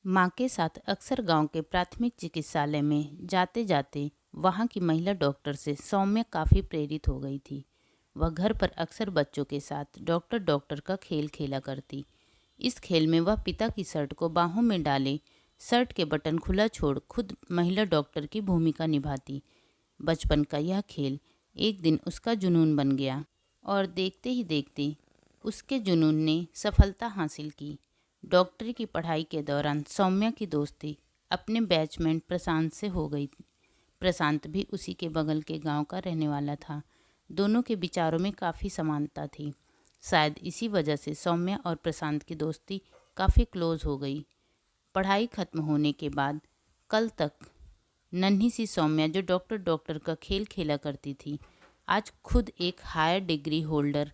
माँ के साथ अक्सर गांव के प्राथमिक चिकित्सालय में जाते जाते वहां की महिला डॉक्टर से सौम्या काफ़ी प्रेरित हो गई थी। वह घर पर अक्सर बच्चों के साथ डॉक्टर डॉक्टर का खेल खेला करती। इस खेल में वह पिता की शर्ट को बाहों में डाले शर्ट के बटन खुला छोड़ खुद महिला डॉक्टर की भूमिका निभाती। बचपन का यह खेल एक दिन उसका जुनून बन गया और देखते ही देखते उसके जुनून ने सफलता हासिल की। डॉक्टरी की पढ़ाई के दौरान सौम्या की दोस्ती अपने बैचमेट प्रशांत से हो गई। प्रशांत भी उसी के बगल के गांव का रहने वाला था। दोनों के विचारों में काफ़ी समानता थी। शायद इसी वजह से सौम्या और प्रशांत की दोस्ती काफ़ी क्लोज हो गई। पढ़ाई खत्म होने के बाद कल तक नन्ही सी सौम्या जो डॉक्टर डॉक्टर का खेल खेला करती थी, आज खुद एक हायर डिग्री होल्डर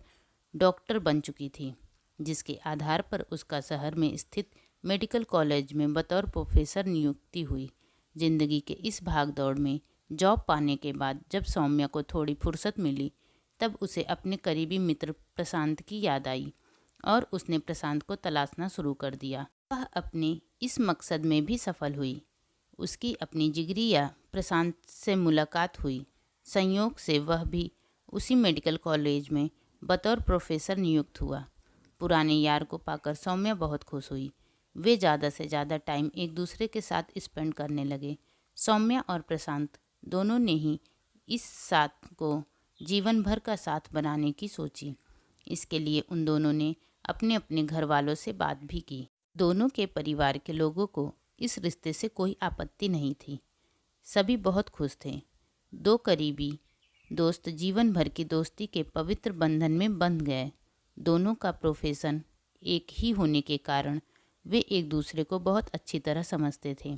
डॉक्टर बन चुकी थी, जिसके आधार पर उसका शहर में स्थित मेडिकल कॉलेज में बतौर प्रोफेसर नियुक्ति हुई। जिंदगी के इस भाग दौड़ में जॉब पाने के बाद जब सौम्या को थोड़ी फुर्सत मिली, तब उसे अपने करीबी मित्र प्रशांत की याद आई और उसने प्रशांत को तलाशना शुरू कर दिया। वह अपने इस मकसद में भी सफल हुई। उसकी अपनी जिगरिया प्रशांत से मुलाकात हुई। संयोग से वह भी उसी मेडिकल कॉलेज में बतौर प्रोफेसर नियुक्त हुआ। पुराने यार को पाकर सौम्या बहुत खुश हुई। वे ज़्यादा से ज़्यादा टाइम एक दूसरे के साथ स्पेंड करने लगे। सौम्या और प्रशांत दोनों ने ही इस साथ को जीवन भर का साथ बनाने की सोची। इसके लिए उन दोनों ने अपने अपने घर वालों से बात भी की। दोनों के परिवार के लोगों को इस रिश्ते से कोई आपत्ति नहीं थी। सभी बहुत खुश थे। दो करीबी दोस्त जीवन भर की दोस्ती के पवित्र बंधन में बंध गए। दोनों का प्रोफेशन एक ही होने के कारण वे एक दूसरे को बहुत अच्छी तरह समझते थे।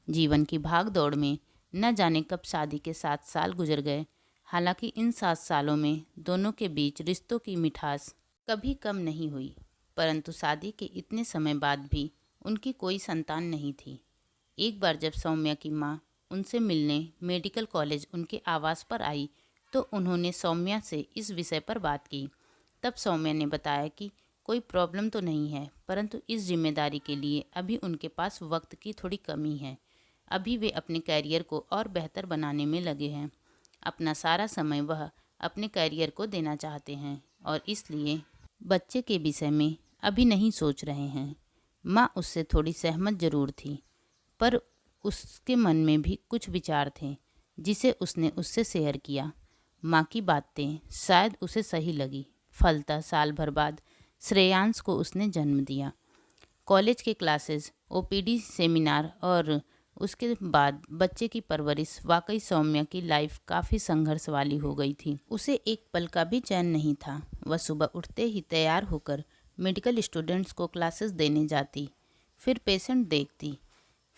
जीवन की भाग दौड़ में न जाने कब शादी के 7 साल गुजर गए। हालांकि इन 7 सालों में दोनों के बीच रिश्तों की मिठास कभी कम नहीं हुई, परंतु शादी के इतने समय बाद भी उनकी कोई संतान नहीं थी। एक बार जब सौम्या की माँ उनसे मिलने मेडिकल कॉलेज उनके आवास पर आई, तो उन्होंने सौम्या से इस विषय पर बात की। तब सौम्या ने बताया कि कोई प्रॉब्लम तो नहीं है, परंतु इस जिम्मेदारी के लिए अभी उनके पास वक्त की थोड़ी कमी है। अभी वे अपने कैरियर को और बेहतर बनाने में लगे हैं। अपना सारा समय वह अपने कैरियर को देना चाहते हैं और इसलिए बच्चे के विषय में अभी नहीं सोच रहे हैं। माँ उससे थोड़ी सहमत जरूर थी, पर उसके मन में भी कुछ विचार थे जिसे उसने उससे शेयर किया। माँ की बातें शायद उसे सही लगी। फलतः साल भर बाद श्रेयांश को उसने जन्म दिया। कॉलेज के क्लासेस, ओपीडी सेमिनार और उसके बाद बच्चे की परवरिश, वाकई सौम्या की लाइफ काफ़ी संघर्ष वाली हो गई थी। उसे एक पल का भी चैन नहीं था। वह सुबह उठते ही तैयार होकर मेडिकल स्टूडेंट्स को क्लासेस देने जाती, फिर पेशेंट देखती,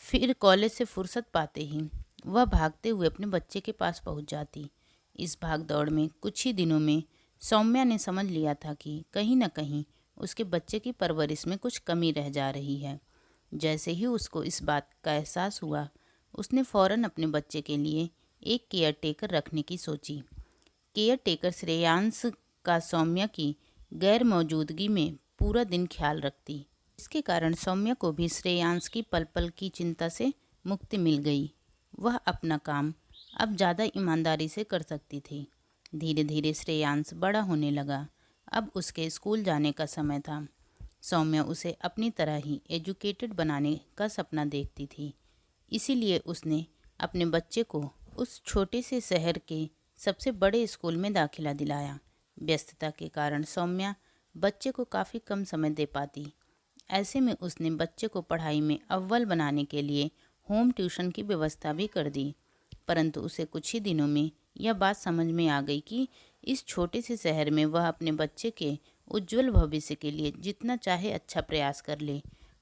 फिर कॉलेज से फुर्सत पाते ही वह भागते हुए अपने बच्चे के पास पहुंच जाती। इस भाग दौड़ में कुछ ही दिनों में सौम्या ने समझ लिया था कि कहीं न कहीं उसके बच्चे की परवरिश में कुछ कमी रह जा रही है। जैसे ही उसको इस बात का एहसास हुआ, उसने फ़ौरन अपने बच्चे के लिए एक केयर टेकर रखने की सोची। केयर टेकर श्रेयांश का सौम्या की गैर मौजूदगी में पूरा दिन ख्याल रखती। इसके कारण सौम्या को भी श्रेयांश की पल पल की चिंता से मुक्ति मिल गई। वह अपना काम अब ज़्यादा ईमानदारी से कर सकती थी। धीरे धीरे श्रेयांश बड़ा होने लगा। अब उसके स्कूल जाने का समय था। सौम्या उसे अपनी तरह ही एजुकेटेड बनाने का सपना देखती थी। इसीलिए उसने अपने बच्चे को उस छोटे से शहर के सबसे बड़े स्कूल में दाखिला दिलाया। व्यस्तता के कारण सौम्या बच्चे को काफ़ी कम समय दे पाती। ऐसे में उसने बच्चे को पढ़ाई में अव्वल बनाने के लिए होम ट्यूशन की व्यवस्था भी कर दी। परंतु उसे कुछ ही दिनों में यह बात समझ में आ गई कि इस छोटे से शहर में वह अपने बच्चे के उज्जवल भविष्य के लिए जितना चाहे अच्छा प्रयास कर ले,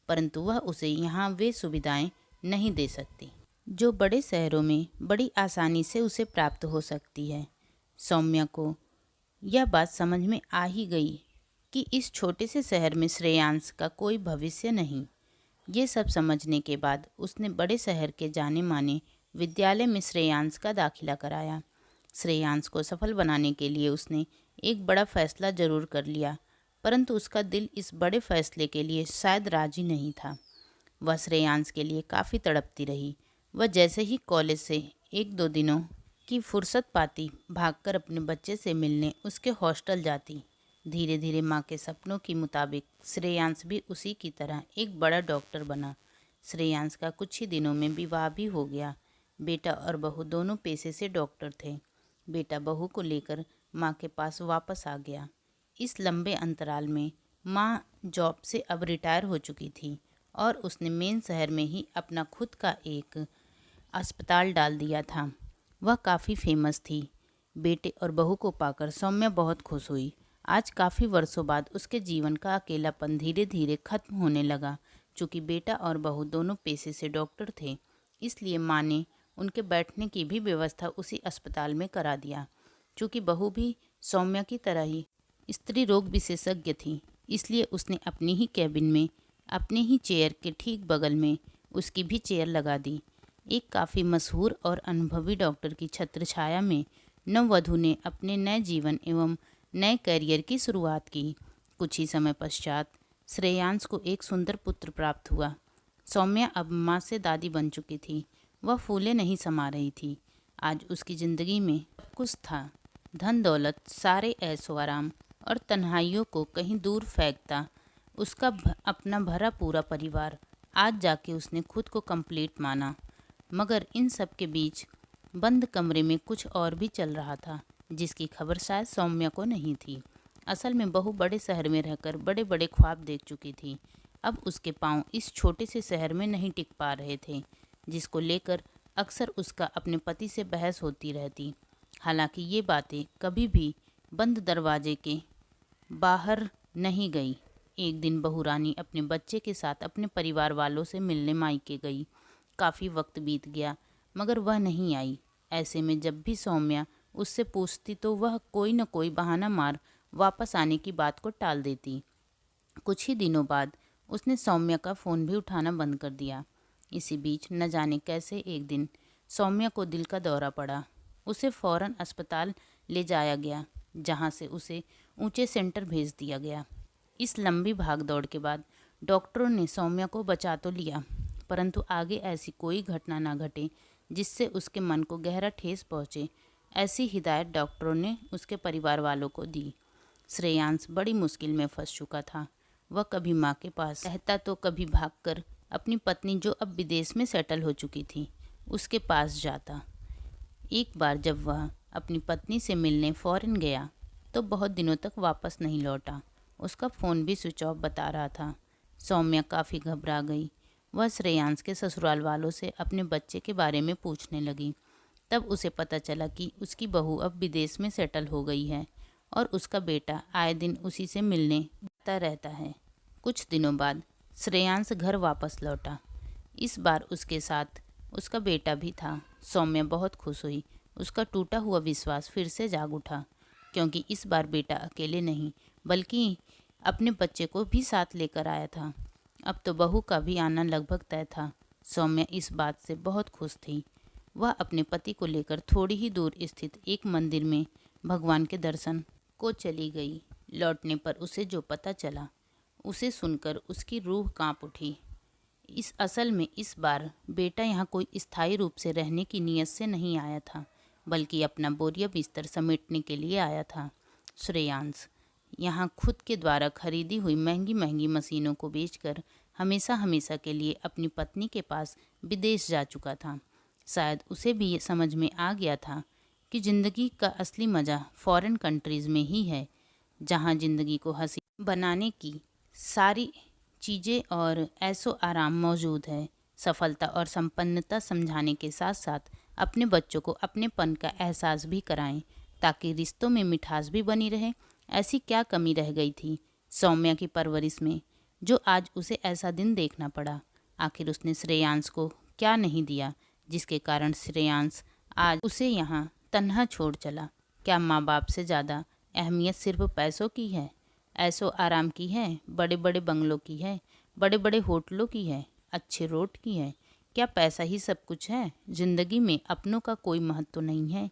परंतु वह उसे यहाँ वे सुविधाएं नहीं दे सकती जो बड़े शहरों में बड़ी आसानी से उसे प्राप्त हो सकती है। सौम्या को यह बात समझ में आ ही गई कि इस छोटे से शहर में श्रेयांश का कोई भविष्य नहीं। ये सब समझने के बाद उसने बड़े शहर के जाने माने विद्यालय में श्रेयांश का दाखिला कराया। श्रेयांश को सफल बनाने के लिए उसने एक बड़ा फैसला जरूर कर लिया, परंतु उसका दिल इस बड़े फैसले के लिए शायद राजी नहीं था। वह श्रेयांश के लिए काफ़ी तड़पती रही। वह जैसे ही कॉलेज से 1-2 दिनों की फुर्सत पाती भागकर अपने बच्चे से मिलने उसके हॉस्टल जाती। धीरे धीरे माँ के सपनों के मुताबिक श्रेयांश भी उसी की तरह एक बड़ा डॉक्टर बना। श्रेयांश का कुछ ही दिनों में विवाह भी हो गया। बेटा और बहू दोनों पेशे से डॉक्टर थे। बेटा बहू को लेकर माँ के पास वापस आ गया। इस लंबे अंतराल में माँ जॉब से अब रिटायर हो चुकी थी और उसने मेन शहर में ही अपना खुद का एक अस्पताल डाल दिया था। वह काफ़ी फेमस थी। बेटे और बहू को पाकर सौम्या बहुत खुश हुई। आज काफ़ी वर्षों बाद उसके जीवन का अकेलापन धीरे धीरे खत्म होने लगा। चूँकि बेटा और बहू दोनों पेशे से डॉक्टर थे, इसलिए माँ ने उनके बैठने की भी व्यवस्था उसी अस्पताल में करा दिया। चूँकि बहू भी सौम्या की तरह ही स्त्री रोग विशेषज्ञ थी, इसलिए उसने अपनी ही कैबिन में अपने ही चेयर के ठीक बगल में उसकी भी चेयर लगा दी। एक काफ़ी मशहूर और अनुभवी डॉक्टर की छत्रछाया में नववधू ने अपने नए जीवन एवं नए करियर की शुरुआत की। कुछ ही समय पश्चात श्रेयांश को एक सुंदर पुत्र प्राप्त हुआ। सौम्या अब माँ से दादी बन चुकी थी। वह फूले नहीं समा रही थी। आज उसकी ज़िंदगी में कुछ था, धन दौलत, सारे ऐशो आराम और तन्हाइयों को कहीं दूर फेंकता उसका अपना भरा पूरा परिवार। आज जाके उसने खुद को कंप्लीट माना। मगर इन सब के बीच बंद कमरे में कुछ और भी चल रहा था, जिसकी खबर शायद सौम्या को नहीं थी। असल में बहू बड़े शहर में रहकर बड़े बड़े ख्वाब देख चुकी थी। अब उसके पांव इस छोटे से शहर में नहीं टिक पा रहे थे, जिसको लेकर अक्सर उसका अपने पति से बहस होती रहती। हालांकि ये बातें कभी भी बंद दरवाजे के बाहर नहीं गई। एक दिन बहू रानी अपने बच्चे के साथ अपने परिवार वालों से मिलने मायके गई। काफ़ी वक्त बीत गया मगर वह नहीं आई। ऐसे में जब भी सौम्या उससे पूछती तो वह कोई न कोई बहाना मार वापस आने की बात को टाल देती। कुछ ही दिनों बाद उसने सौम्या का फ़ोन भी उठाना बंद कर दिया। इसी बीच न जाने कैसे एक दिन सौम्या को दिल का दौरा पड़ा। उसे फ़ौरन अस्पताल ले जाया गया, जहां से उसे ऊंचे सेंटर भेज दिया गया। इस लंबी भाग दौड़ के बाद डॉक्टरों ने सौम्या को बचा तो लिया, परंतु आगे ऐसी कोई घटना ना घटे जिससे उसके मन को गहरा ठेस पहुँचे। ऐसी हिदायत डॉक्टरों ने उसके परिवार वालों को दी। श्रेयांश बड़ी मुश्किल में फंस चुका था। वह कभी माँ के पास रहता तो कभी भागकर अपनी पत्नी, जो अब विदेश में सेटल हो चुकी थी, उसके पास जाता। एक बार जब वह अपनी पत्नी से मिलने फॉरेन गया तो बहुत दिनों तक वापस नहीं लौटा। उसका फ़ोन भी स्विच ऑफ बता रहा था। सौम्या काफ़ी घबरा गई। वह श्रेयांश के ससुराल वालों से अपने बच्चे के बारे में पूछने लगी। तब उसे पता चला कि उसकी बहू अब विदेश में सेटल हो गई है और उसका बेटा आए दिन उसी से मिलने आता रहता है। कुछ दिनों बाद श्रेयांश घर वापस लौटा। इस बार उसके साथ उसका बेटा भी था। सौम्या बहुत खुश हुई। उसका टूटा हुआ विश्वास फिर से जाग उठा, क्योंकि इस बार बेटा अकेले नहीं बल्कि अपने बच्चे को भी साथ लेकर आया था। अब तो बहू का भी आना लगभग तय था। सौम्या इस बात से बहुत खुश थी। वह अपने पति को लेकर थोड़ी ही दूर स्थित एक मंदिर में भगवान के दर्शन को चली गई। लौटने पर उसे जो पता चला, उसे सुनकर उसकी रूह कांप उठी। असल में इस बार बेटा यहाँ कोई स्थायी रूप से रहने की नीयत से नहीं आया था, बल्कि अपना बोरिया बिस्तर समेटने के लिए आया था। श्रेयांश यहाँ खुद के द्वारा खरीदी हुई महंगी महंगी मशीनों को बेचकर हमेशा हमेशा के लिए अपनी पत्नी के पास विदेश जा चुका था। शायद उसे भी ये समझ में आ गया था कि ज़िंदगी का असली मज़ा फॉरेन कंट्रीज़ में ही है, जहाँ ज़िंदगी को हंसी बनाने की सारी चीज़ें और ऐशो आराम मौजूद है। सफलता और संपन्नता समझाने के साथ साथ अपने बच्चों को अपनेपन का एहसास भी कराएं, ताकि रिश्तों में मिठास भी बनी रहे। ऐसी क्या कमी रह गई थी सौम्या की परवरिश में, जो आज उसे ऐसा दिन देखना पड़ा। आखिर उसने श्रेयांश को क्या नहीं दिया, जिसके कारण श्रेयांश आज उसे यहाँ तन्हा छोड़ चला। क्या माँ बाप से ज़्यादा अहमियत सिर्फ पैसों की है, ऐशो आराम की है, बड़े बड़े बंगलों की है, बड़े बड़े होटलों की है, अच्छे रोड की है? क्या पैसा ही सब कुछ है? ज़िंदगी में अपनों का कोई महत्व तो नहीं है?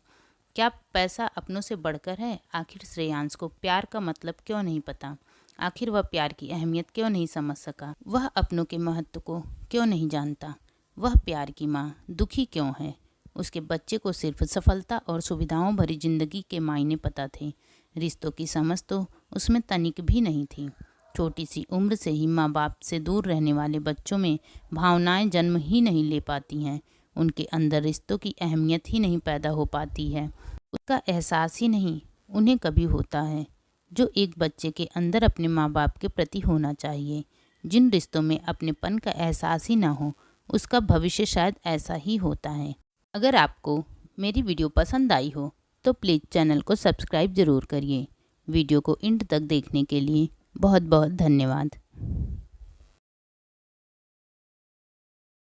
क्या पैसा अपनों से बढ़कर है? आखिर श्रेयांश को प्यार का मतलब क्यों नहीं पता? आखिर वह प्यार की अहमियत क्यों नहीं समझ सका? वह अपनों के महत्व को क्यों नहीं जानता? वह प्यार की माँ दुखी क्यों है? उसके बच्चे को सिर्फ सफलता और सुविधाओं भरी जिंदगी के मायने पता थे। रिश्तों की समझ तो उसमें तनिक भी नहीं थी। छोटी सी उम्र से ही माँ बाप से दूर रहने वाले बच्चों में भावनाएं जन्म ही नहीं ले पाती हैं। उनके अंदर रिश्तों की अहमियत ही नहीं पैदा हो पाती है। उसका एहसास ही नहीं उन्हें कभी होता है जो एक बच्चे के अंदर अपने माँ बाप के प्रति होना चाहिए। जिन रिश्तों में अपनेपन का एहसास ही ना हो, उसका भविष्य शायद ऐसा ही होता है। अगर आपको मेरी वीडियो पसंद आई हो तो प्लीज़ चैनल को सब्सक्राइब ज़रूर करिए। वीडियो को एंड तक देखने के लिए बहुत बहुत धन्यवाद।